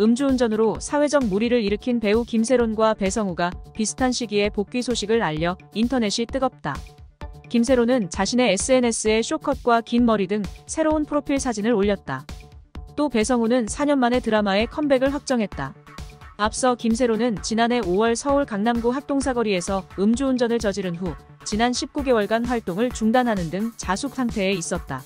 음주운전으로 사회적 물의를 일으킨 배우 김세론과 배성우가 비슷한 시기에 복귀 소식을 알려 인터넷이 뜨겁다. 김세론은 자신의 SNS에 쇼컷과 긴 머리 등 새로운 프로필 사진을 올렸다. 또 배성우는 4년 만에 드라마에 컴백을 확정했다. 앞서 김세론은 지난해 5월 서울 강남구 학동사거리에서 음주운전을 저지른 후 지난 19개월간 활동을 중단하는 등 자숙 상태에 있었다.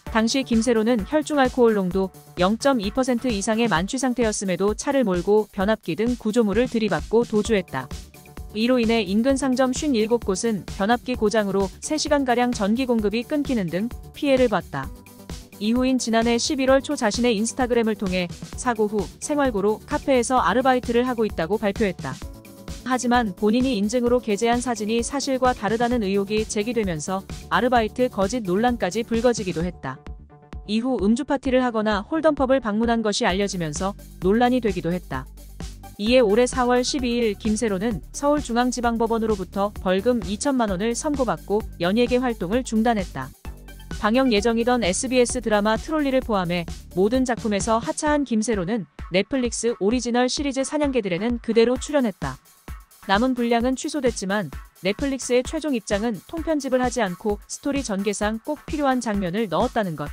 당시 김세론은 혈중 알코올 농도 0.2% 이상의 만취 상태였음에도 차를 몰고 변압기 등 구조물을 들이받고 도주했다. 이로 인해 인근 상점 57곳은 변압기 고장으로 3시간가량 전기 공급이 끊기는 등 피해를 봤다. 이후인 지난해 11월 초 자신의 인스타그램을 통해 사고 후 생활고로 카페에서 아르바이트를 하고 있다고 발표했다. 하지만 본인이 인증으로 게재한 사진이 사실과 다르다는 의혹이 제기되면서 아르바이트 거짓 논란까지 불거지기도 했다. 이후 음주 파티를 하거나 홀덤펍을 방문한 것이 알려지면서 논란이 되기도 했다. 이에 올해 4월 12일 김세론은 서울중앙지방법원으로부터 벌금 2천만 원을 선고받고 연예계 활동을 중단했다. 방영 예정이던 SBS 드라마 트롤리를 포함해 모든 작품에서 하차한 김세론은 넷플릭스 오리지널 시리즈 사냥개들에는 그대로 출연했다. 남은 분량은 취소됐지만 넷플릭스의 최종 입장은 통편집을 하지 않고 스토리 전개상 꼭 필요한 장면을 넣었다는 것.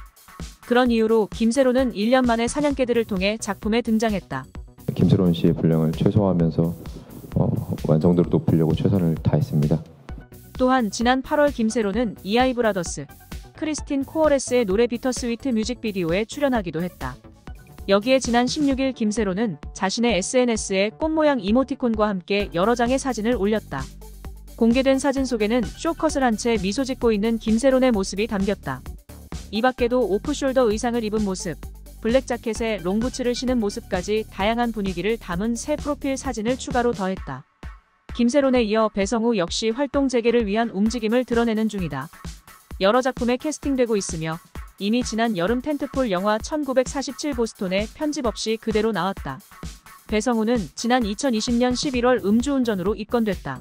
그런 이유로 김세론은 1년 만에 사냥개들을 통해 작품에 등장했다. 김세론 씨의 분량을 최소화하면서 완성도를 높이려고 최선을 다했습니다. 또한 지난 8월 김세론은 이아이 브라더스, 크리스틴 코어레스의 노래 비터스위트 뮤직비디오에 출연하기도 했다. 여기에 지난 16일 김세론은 자신의 SNS에 꽃 모양 이모티콘과 함께 여러 장의 사진을 올렸다. 공개된 사진 속에는 쇼컷을 한 채 미소 짓고 있는 김세론의 모습이 담겼다. 이 밖에도 오프숄더 의상을 입은 모습, 블랙 자켓에 롱부츠를 신은 모습까지 다양한 분위기를 담은 새 프로필 사진을 추가로 더했다. 김세론에 이어 배성우 역시 활동 재개를 위한 움직임을 드러내는 중이다. 여러 작품에 캐스팅되고 있으며 이미 지난 여름 텐트폴 영화 1947 보스톤에 편집 없이 그대로 나왔다. 배성우는 지난 2020년 11월 음주운전으로 입건됐다.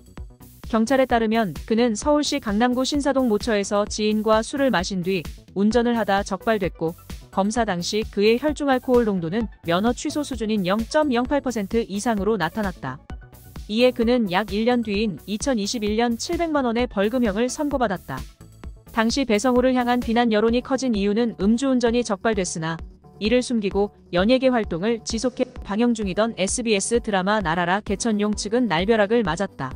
경찰에 따르면 그는 서울시 강남구 신사동 모처에서 지인과 술을 마신 뒤 운전을 하다 적발됐고 검사 당시 그의 혈중 알코올 농도는 면허 취소 수준인 0.08% 이상으로 나타났다. 이에 그는 약 1년 뒤인 2021년 700만 원의 벌금형을 선고받았다. 당시 배성우를 향한 비난 여론이 커진 이유는 음주운전이 적발됐으나 이를 숨기고 연예계 활동을 지속해 방영 중이던 SBS 드라마 나라라 개천용 측은 날벼락을 맞았다.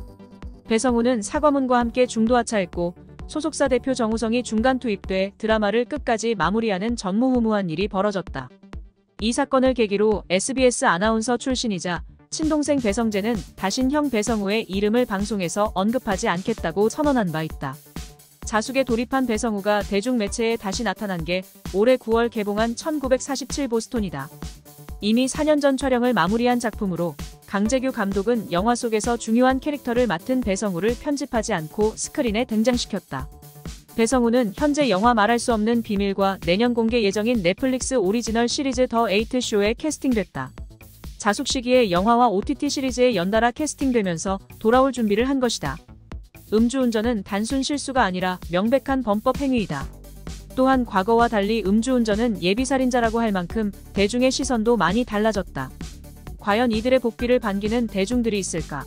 배성우는 사과문과 함께 중도 하차했고 소속사 대표 정우성이 중간 투입돼 드라마를 끝까지 마무리하는 전무후무한 일이 벌어졌다. 이 사건을 계기로 SBS 아나운서 출신이자 친동생 배성재는 다신 형 배성우의 이름을 방송에서 언급하지 않겠다고 선언한 바 있다. 자숙에 돌입한 배성우가 대중매체에 다시 나타난 게 올해 9월 개봉한 1947 보스톤이다. 이미 4년 전 촬영을 마무리한 작품으로 강재규 감독은 영화 속에서 중요한 캐릭터를 맡은 배성우를 편집하지 않고 스크린에 등장시켰다. 배성우는 현재 영화 말할 수 없는 비밀과 내년 공개 예정인 넷플릭스 오리지널 시리즈 더 에이트 쇼에 캐스팅됐다. 자숙 시기에 영화와 OTT 시리즈에 연달아 캐스팅되면서 돌아올 준비를 한 것이다. 음주운전은 단순 실수가 아니라 명백한 범법 행위이다. 또한 과거와 달리 음주운전은 예비살인자라고 할 만큼 대중의 시선도 많이 달라졌다. 과연 이들의 복귀를 반기는 대중들이 있을까?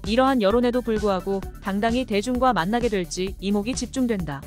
이러한 여론에도 불구하고 당당히 대중과 만나게 될지 이목이 집중된다.